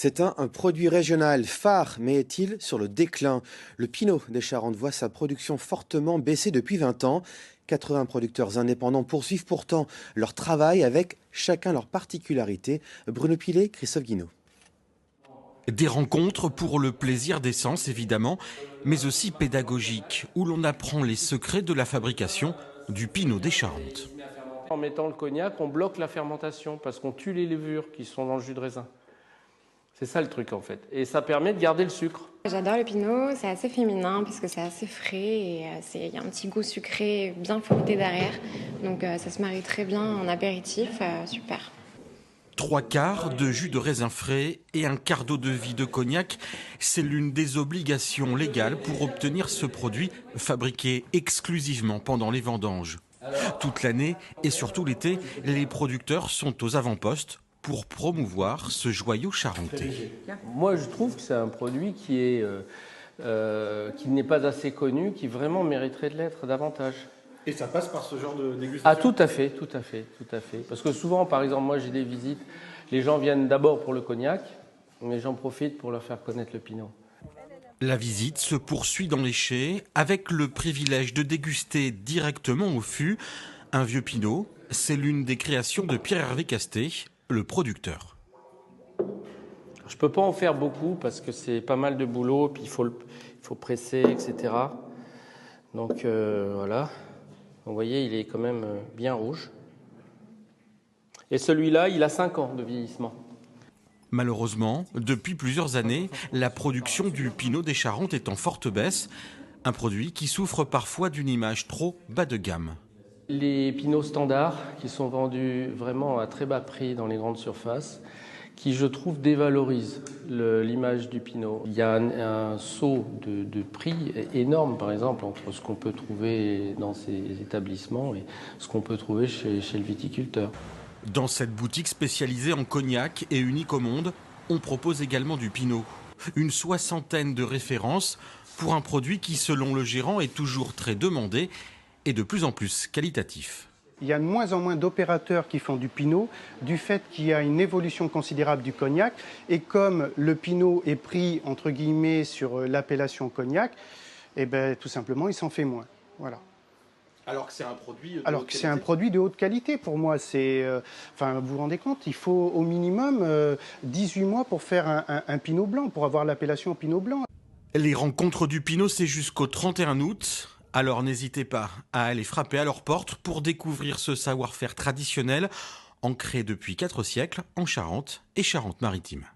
C'est un produit régional phare, mais est-il sur le déclin? Le Pinot des Charentes voit sa production fortement baisser depuis 20 ans. 80 producteurs indépendants poursuivent pourtant leur travail avec chacun leur particularité. Bruno Pilet, Christophe Guinaud. Des rencontres pour le plaisir d'essence évidemment, mais aussi pédagogiques, où l'on apprend les secrets de la fabrication du Pinot des Charentes. En mettant le cognac, on bloque la fermentation parce qu'on tue les levures qui sont dans le jus de raisin. C'est ça le truc en fait. Et ça permet de garder le sucre. J'adore le pinot, c'est assez féminin parce que c'est assez frais et il y a un petit goût sucré bien fruité derrière. Donc ça se marie très bien en apéritif, super. 3/4 de jus de raisin frais et un quart d'eau-de-vie de cognac, c'est l'une des obligations légales pour obtenir ce produit fabriqué exclusivement pendant les vendanges. Toute l'année et surtout l'été, les producteurs sont aux avant-postes pour promouvoir ce joyau charentais. Moi, je trouve que c'est un produit qui n'est pas assez connu, qui vraiment mériterait de l'être davantage. Et ça passe par ce genre de dégustation? Ah, tout à fait. Parce que souvent, par exemple, moi j'ai des visites, les gens viennent d'abord pour le cognac, mais j'en profite pour leur faire connaître le pinot. La visite se poursuit dans les chais avec le privilège de déguster directement au fût un vieux pinot. C'est l'une des créations de Pierre-Hervé Castet, le producteur. Je ne peux pas en faire beaucoup parce que c'est pas mal de boulot, puis il faut presser, etc. Donc voilà. Vous voyez, il est quand même bien rouge. Et celui-là, il a 5 ans de vieillissement. Malheureusement, depuis plusieurs années, la production du Pinot des Charentes est en forte baisse. Un produit qui souffre parfois d'une image trop bas de gamme. Les pinots standards qui sont vendus vraiment à très bas prix dans les grandes surfaces, qui je trouve dévalorisent l'image du pinot. Il y a un saut de prix énorme par exemple entre ce qu'on peut trouver dans ces établissements et ce qu'on peut trouver chez le viticulteur. Dans cette boutique spécialisée en cognac et unique au monde, on propose également du pinot. Une 60aine de références pour un produit qui selon le gérant est toujours très demandé et de plus en plus qualitatif. Il y a de moins en moins d'opérateurs qui font du pinot, du fait qu'il y a une évolution considérable du cognac. Et comme le pinot est pris, entre guillemets, sur l'appellation cognac, eh ben, tout simplement, il s'en fait moins. Voilà. Alors que c'est un produit de haute qualité pour moi. Vous vous rendez compte, il faut au minimum 18 mois pour faire un pinot blanc, pour avoir l'appellation pinot blanc. Les rencontres du pinot, c'est jusqu'au 31 août. Alors n'hésitez pas à aller frapper à leur porte pour découvrir ce savoir-faire traditionnel ancré depuis 4 siècles en Charente et Charente-Maritime.